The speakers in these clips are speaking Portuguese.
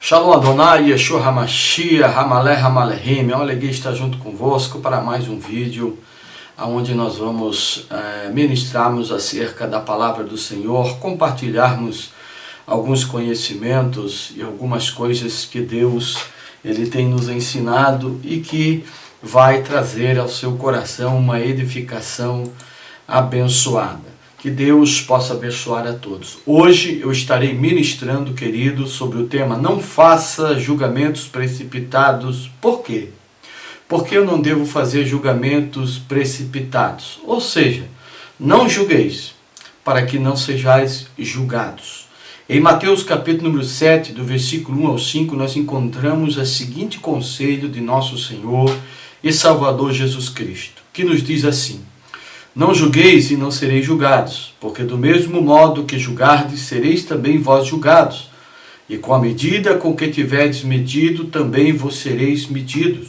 Shalom Adonai, Yeshua HaMashiach, Hamaleh Hamalehim. É uma alegria estar junto convosco para mais um vídeo onde nós vamos ministrarmos acerca da palavra do Senhor, compartilharmos alguns conhecimentos e algumas coisas que Deus Ele tem nos ensinado e que vai trazer ao seu coração uma edificação abençoada. Que Deus possa abençoar a todos. Hoje eu estarei ministrando, querido, sobre o tema não faça julgamentos precipitados. Por quê? Porque eu não devo fazer julgamentos precipitados. Ou seja, não julgueis, para que não sejais julgados. Em Mateus capítulo número 7, do versículo 1 ao 5, nós encontramos o seguinte conselho de nosso Senhor e Salvador Jesus Cristo, que nos diz assim: não julgueis e não sereis julgados, porque do mesmo modo que julgardes, sereis também vós julgados. E com a medida com que tiverdes medido, também vos sereis medidos.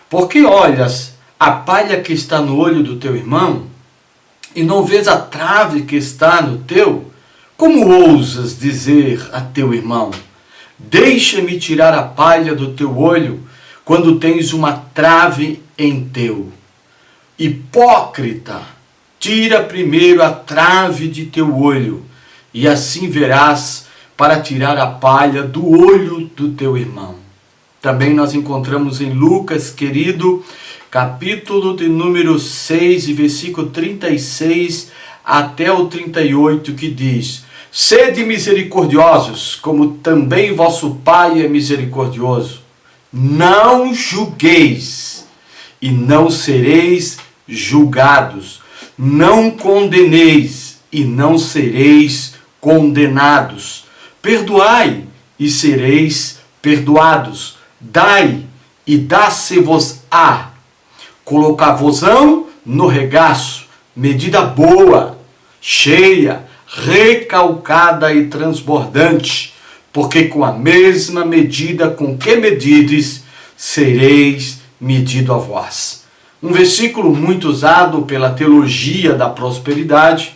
Porque olhas a palha que está no olho do teu irmão, e não vês a trave que está no teu? Como ousas dizer a teu irmão: deixa-me tirar a palha do teu olho, quando tens uma trave em teu? Hipócrita! Tira primeiro a trave de teu olho, e assim verás para tirar a palha do olho do teu irmão. Também nós encontramos em Lucas, querido, capítulo de número 6, e versículo 36 até o 38, que diz: sede misericordiosos, como também vosso Pai é misericordioso. Não julgueis, e não sereis julgados. Não condeneis, e não sereis condenados. Perdoai, e sereis perdoados. Dai, e dá-se-vos-á. Colocar-vos-ão no regaço, medida boa, cheia, recalcada e transbordante, porque com a mesma medida com que medides, sereis medido a vós. Um versículo muito usado pela teologia da prosperidade,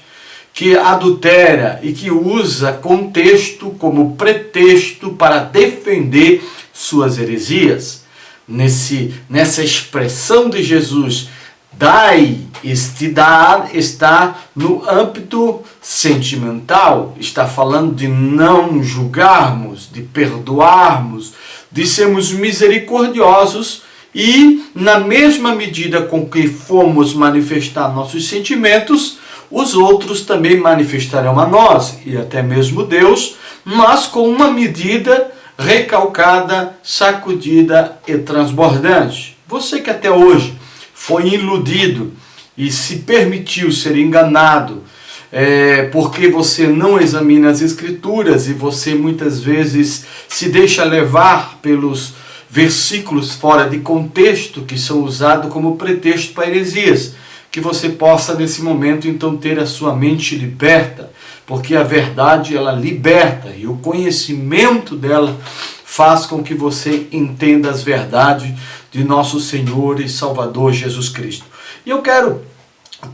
que adultera e que usa contexto como pretexto para defender suas heresias. Nessa expressão de Jesus, dai, este dar está no âmbito sentimental, está falando de não julgarmos, de perdoarmos, de sermos misericordiosos. E na mesma medida com que formos manifestar nossos sentimentos, os outros também manifestarão a nós, e até mesmo Deus, mas com uma medida recalcada, sacudida e transbordante. Você que até hoje foi iludido e se permitiu ser enganado, porque você não examina as Escrituras e você muitas vezes se deixa levar pelos versículos fora de contexto que são usados como pretexto para heresias, que você possa nesse momento então ter a sua mente liberta, porque a verdade ela liberta e o conhecimento dela faz com que você entenda as verdades de nosso Senhor e Salvador Jesus Cristo. E eu quero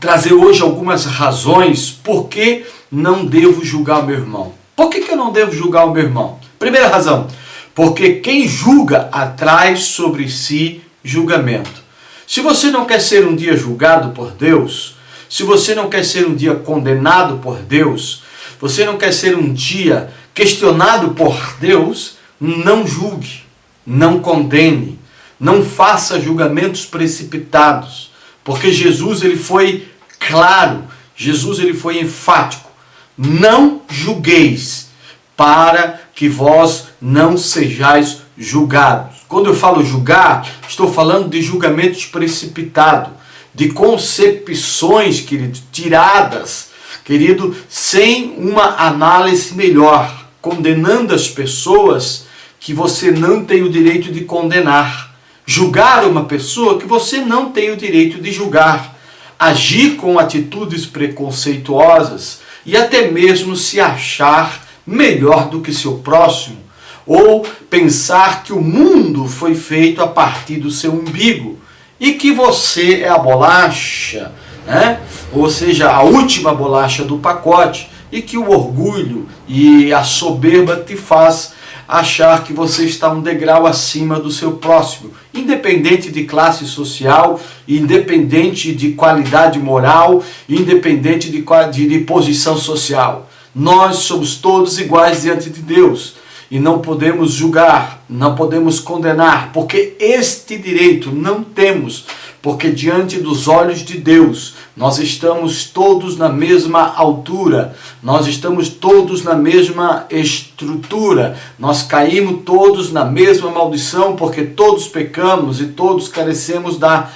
trazer hoje algumas razões por que não devo julgar o meu irmão. Por que eu não devo julgar o meu irmão? Primeira razão: porque quem julga atrai sobre si julgamento. Se você não quer ser um dia julgado por Deus, se você não quer ser um dia condenado por Deus, você não quer ser um dia questionado por Deus, não julgue, não condene, não faça julgamentos precipitados, porque Jesus ele foi claro, Jesus ele foi enfático: não julgueis, para que vós não sejais julgados. Quando eu falo julgar, estou falando de julgamentos precipitados, de concepções, querido, tiradas, querido, sem uma análise melhor, condenando as pessoas que você não tem o direito de condenar, julgar uma pessoa que você não tem o direito de julgar, agir com atitudes preconceituosas e até mesmo se achar melhor do que seu próximo, ou pensar que o mundo foi feito a partir do seu umbigo e que você é a bolacha, né? Ou seja, a última bolacha do pacote, e que o orgulho e a soberba te faz achar que você está um degrau acima do seu próximo, independente de classe social, independente de qualidade moral, independente de posição social. Nós somos todos iguais diante de Deus e não podemos julgar, não podemos condenar, porque este direito não temos, porque diante dos olhos de Deus nós estamos todos na mesma altura, nós estamos todos na mesma estrutura, nós caímos todos na mesma maldição, porque todos pecamos e todos carecemos da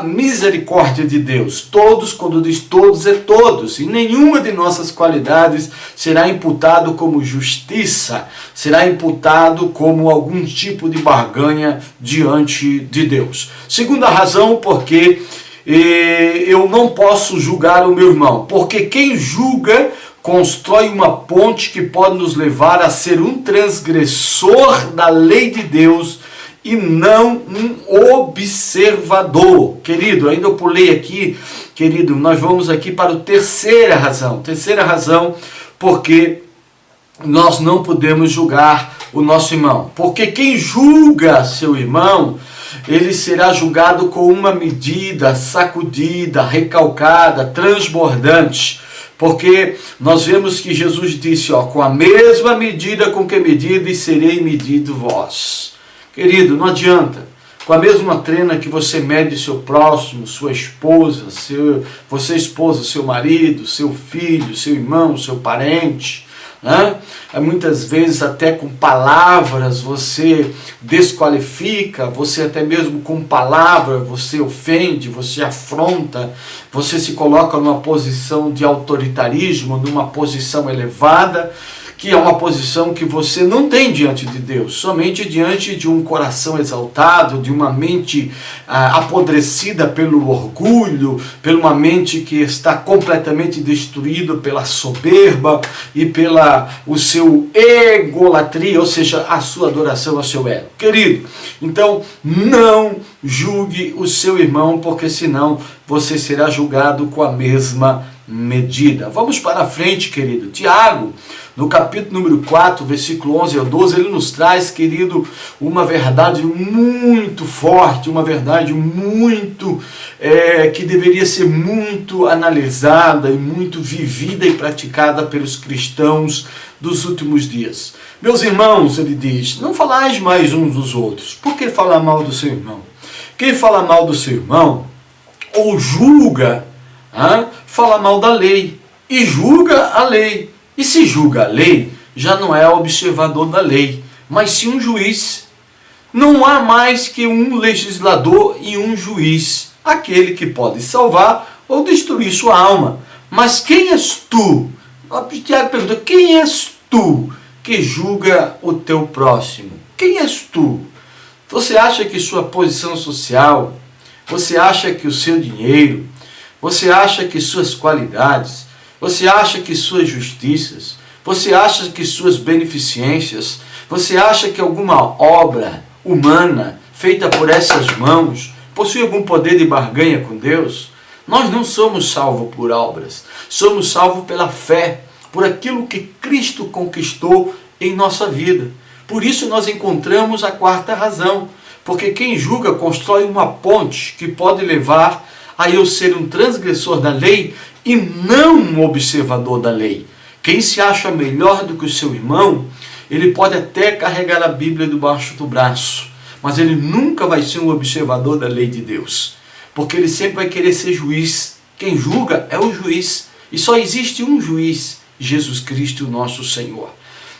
misericórdia de Deus. Todos, quando diz todos, é todos, e nenhuma de nossas qualidades será imputado como justiça, será imputado como algum tipo de barganha diante de Deus. Segunda razão, porque eu não posso julgar o meu irmão, porque quem julga constrói uma ponte que pode nos levar a ser um transgressor da lei de Deus e não um observador. Querido, ainda eu pulei aqui, querido, nós vamos aqui para a terceira razão. Terceira razão, porque nós não podemos julgar o nosso irmão. Porque quem julga seu irmão, ele será julgado com uma medida sacudida, recalcada, transbordante. Porque nós vemos que Jesus disse, com a mesma medida com que medides, serei medido vós. Querido, não adianta. Com a mesma trena que você mede seu próximo, sua esposa, você esposa, seu marido, seu filho, seu irmão, seu parente, né? Muitas vezes até com palavras você desqualifica, você até mesmo com palavra você ofende, você afronta, você se coloca numa posição de autoritarismo, numa posição elevada, que é uma posição que você não tem diante de Deus, somente diante de um coração exaltado, de uma mente apodrecida pelo orgulho, pela uma mente que está completamente destruída pela soberba e pela o seu egolatria, ou seja, a sua adoração ao seu ego. Querido, então não julgue o seu irmão, porque senão você será julgado com a mesma medida. Vamos para frente, querido. Tiago, no capítulo número 4, versículo 11 ao 12, ele nos traz, querido, uma verdade muito forte, uma verdade muito, que deveria ser muito analisada e muito vivida e praticada pelos cristãos dos últimos dias. Meus irmãos, ele diz, não falais mais uns dos outros. Por que falar mal do seu irmão? Quem fala mal do seu irmão, ou julga, fala mal da lei, e julga a lei. E se julga a lei, já não é observador da lei, mas sim um juiz. Não há mais que um legislador e um juiz, aquele que pode salvar ou destruir sua alma. Mas quem és tu? Tiago pergunta, quem és tu que julga o teu próximo? Quem és tu? Você acha que sua posição social, você acha que o seu dinheiro, você acha que suas qualidades, você acha que suas justiças, você acha que suas beneficências, você acha que alguma obra humana feita por essas mãos possui algum poder de barganha com Deus? Nós não somos salvos por obras, somos salvos pela fé, por aquilo que Cristo conquistou em nossa vida. Por isso nós encontramos a quarta razão, porque quem julga constrói uma ponte que pode levar a eu ser um transgressor da lei e não um observador da lei. Quem se acha melhor do que o seu irmão, ele pode até carregar a Bíblia debaixo do braço, mas ele nunca vai ser um observador da lei de Deus, porque ele sempre vai querer ser juiz. Quem julga é o juiz, e só existe um juiz, Jesus Cristo, nosso Senhor.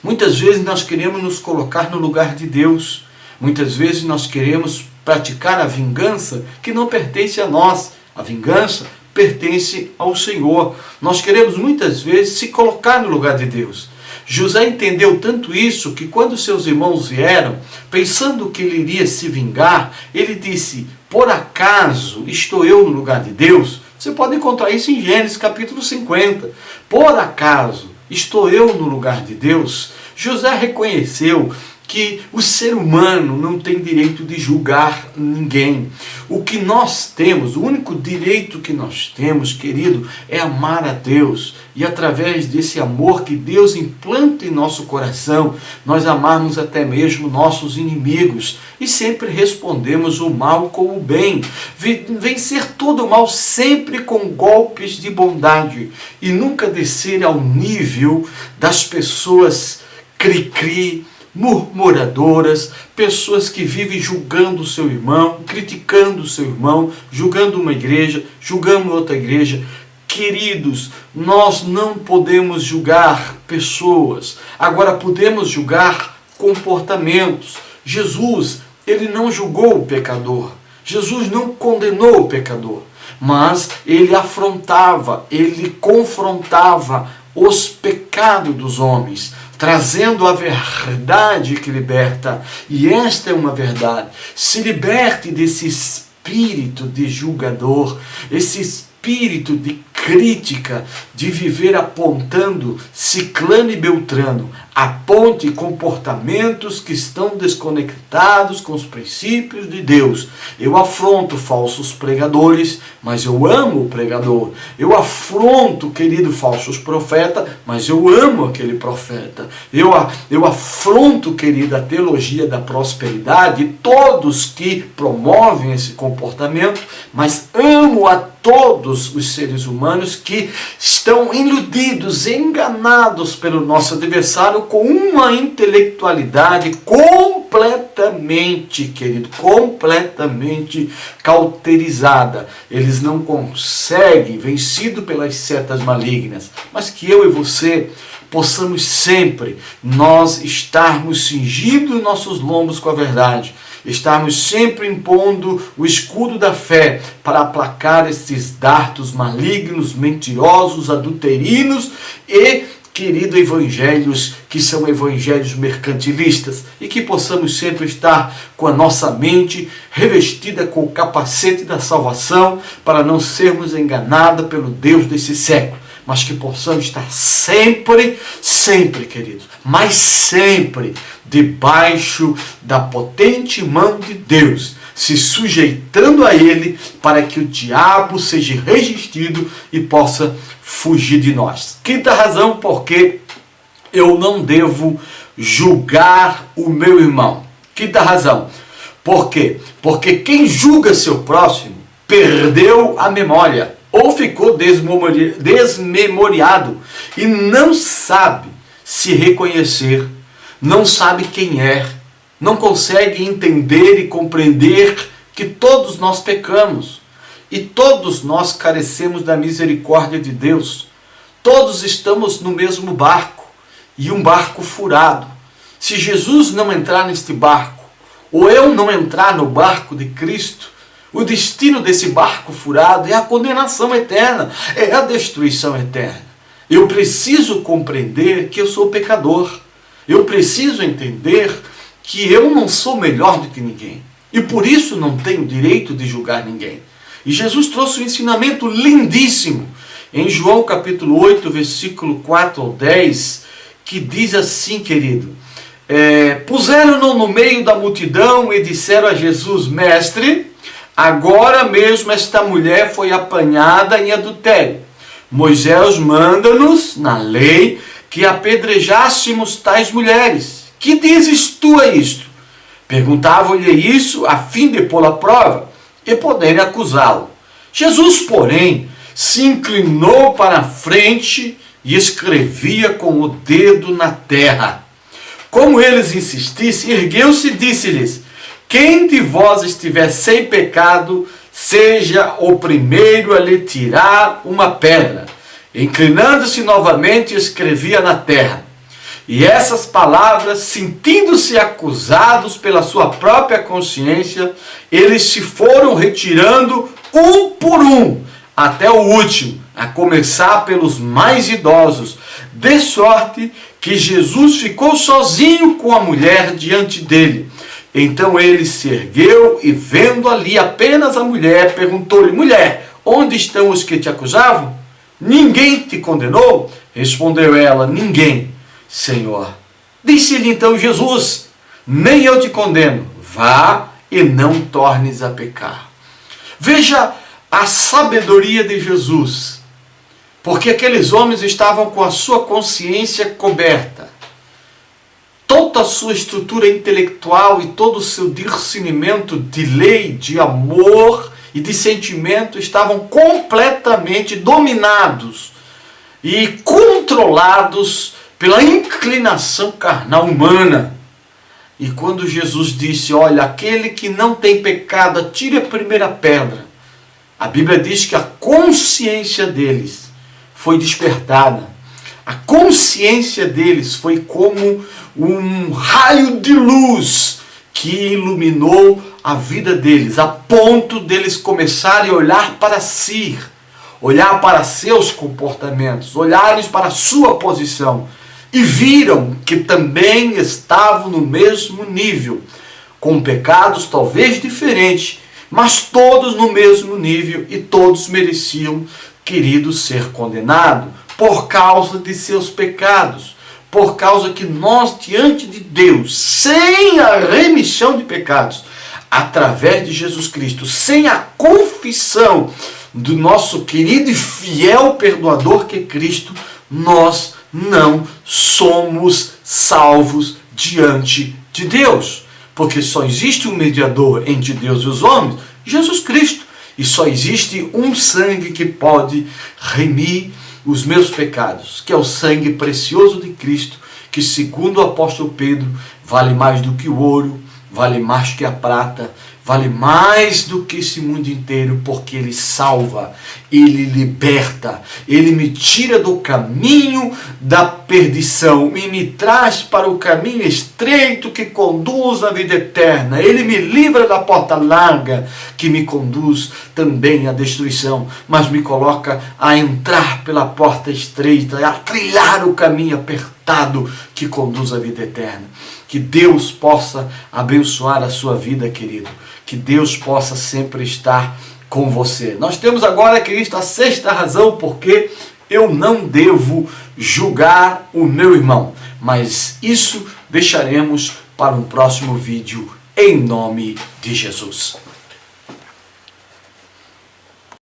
Muitas vezes nós queremos nos colocar no lugar de Deus, muitas vezes nós queremos praticar a vingança que não pertence a nós. A vingança pertence ao Senhor. Nós queremos muitas vezes se colocar no lugar de Deus. José entendeu tanto isso que quando seus irmãos vieram, pensando que ele iria se vingar, ele disse, por acaso estou eu no lugar de Deus? Você pode encontrar isso em Gênesis capítulo 50. Por acaso estou eu no lugar de Deus? José reconheceu que o ser humano não tem direito de julgar ninguém. O que nós temos, o único direito que nós temos, querido, é amar a Deus. E através desse amor que Deus implanta em nosso coração, nós amarmos até mesmo nossos inimigos. E sempre respondemos o mal com o bem. Vencer todo o mal sempre com golpes de bondade. E nunca descer ao nível das pessoas cri-cri, murmuradoras, pessoas que vivem julgando o seu irmão, criticando o seu irmão, julgando uma igreja, julgando outra igreja. Queridos, nós não podemos julgar pessoas, agora podemos julgar comportamentos. Jesus, ele não julgou o pecador, Jesus não condenou o pecador, mas ele afrontava, ele confrontava os pecados dos homens, trazendo a verdade que liberta. E esta é uma verdade. Se liberte desse espírito de julgador, esse espírito de crítica, de viver apontando Ciclano e Beltrano. Aponte comportamentos que estão desconectados com os princípios de Deus. Eu afronto falsos pregadores, mas eu amo o pregador. Eu afronto, querido, falsos profetas, mas eu amo aquele profeta. Eu afronto, querida, a teologia da prosperidade, todos que promovem esse comportamento, mas amo a todos os seres humanos que estão iludidos, enganados pelo nosso adversário com uma intelectualidade completamente, querido, completamente cauterizada. Eles não conseguem, vencido pelas setas malignas, mas que eu e você possamos sempre nós estarmos cingindo nossos lombos com a verdade, estarmos sempre impondo o escudo da fé para aplacar esses dardos malignos, mentirosos, adulterinos e, querido, evangelhos que são evangelhos mercantilistas, e que possamos sempre estar com a nossa mente revestida com o capacete da salvação para não sermos enganados pelo Deus desse século, mas que possamos estar sempre, sempre, queridos, mas sempre debaixo da potente mão de Deus, se sujeitando a Ele, para que o diabo seja resistido e possa fugir de nós. Quinta razão, porque eu não devo julgar o meu irmão. Quinta razão, por quê? Porque quem julga seu próximo perdeu a memória, ou ficou desmemoriado, e não sabe se reconhecer, não sabe quem é, não consegue entender e compreender que todos nós pecamos, e todos nós carecemos da misericórdia de Deus. Todos estamos no mesmo barco, e um barco furado. Se Jesus não entrar neste barco, ou eu não entrar no barco de Cristo, o destino desse barco furado é a condenação eterna, é a destruição eterna. Eu preciso compreender que eu sou pecador. Eu preciso entender que eu não sou melhor do que ninguém. E por isso não tenho direito de julgar ninguém. E Jesus trouxe um ensinamento lindíssimo em João capítulo 8, versículo 4 ao 10, que diz assim, querido: puseram-no no meio da multidão e disseram a Jesus: Mestre, agora mesmo esta mulher foi apanhada em adultério. Moisés manda-nos, na lei, que apedrejássemos tais mulheres. Que dizes tu a isto? Perguntavam-lhe isso a fim de pô-lo à prova e poderem acusá-lo. Jesus, porém, se inclinou para a frente e escrevia com o dedo na terra. Como eles insistissem, ergueu-se e disse-lhes: quem de vós estiver sem pecado, seja o primeiro a lhe tirar uma pedra. Inclinando-se novamente, escrevia na terra. E essas palavras, sentindo-se acusados pela sua própria consciência, eles se foram retirando um por um, até o último, a começar pelos mais idosos, de sorte que Jesus ficou sozinho com a mulher diante dele. Então ele se ergueu e, vendo ali apenas a mulher, perguntou-lhe: mulher, onde estão os que te acusavam? Ninguém te condenou? Respondeu ela: ninguém, Senhor. Disse-lhe então Jesus: nem eu te condeno. Vá e não tornes a pecar. Veja a sabedoria de Jesus, porque aqueles homens estavam com a sua consciência coberta. Toda a sua estrutura intelectual e todo o seu discernimento de lei, de amor e de sentimento estavam completamente dominados e controlados pela inclinação carnal humana. E quando Jesus disse, olha, aquele que não tem pecado, atire a primeira pedra, a Bíblia diz que a consciência deles foi despertada. A consciência deles foi como um raio de luz que iluminou a vida deles, a ponto deles começarem a olhar para si, olhar para seus comportamentos, olharem para a sua posição, e viram que também estavam no mesmo nível, com pecados talvez diferentes, mas todos no mesmo nível, e todos mereciam, queridos, ser condenados por causa de seus pecados, por causa que nós, diante de Deus, sem a remissão de pecados, através de Jesus Cristo, sem a confissão do nosso querido e fiel perdoador que é Cristo, nós não somos salvos diante de Deus. Porque só existe um mediador entre Deus e os homens, Jesus Cristo. E só existe um sangue que pode remir os meus pecados, que é o sangue precioso de Cristo, que segundo o apóstolo Pedro, vale mais do que o ouro, vale mais que a prata, vale mais do que esse mundo inteiro, porque Ele salva, Ele liberta, Ele me tira do caminho da perdição e me traz para o caminho estreito que conduz à vida eterna. Ele me livra da porta larga que me conduz também à destruição, mas me coloca a entrar pela porta estreita, a trilhar o caminho apertado que conduz à vida eterna. Que Deus possa abençoar a sua vida, querido. Que Deus possa sempre estar com você. Nós temos agora, querido, a sexta razão porque eu não devo julgar o meu irmão. Mas isso deixaremos para um próximo vídeo, em nome de Jesus.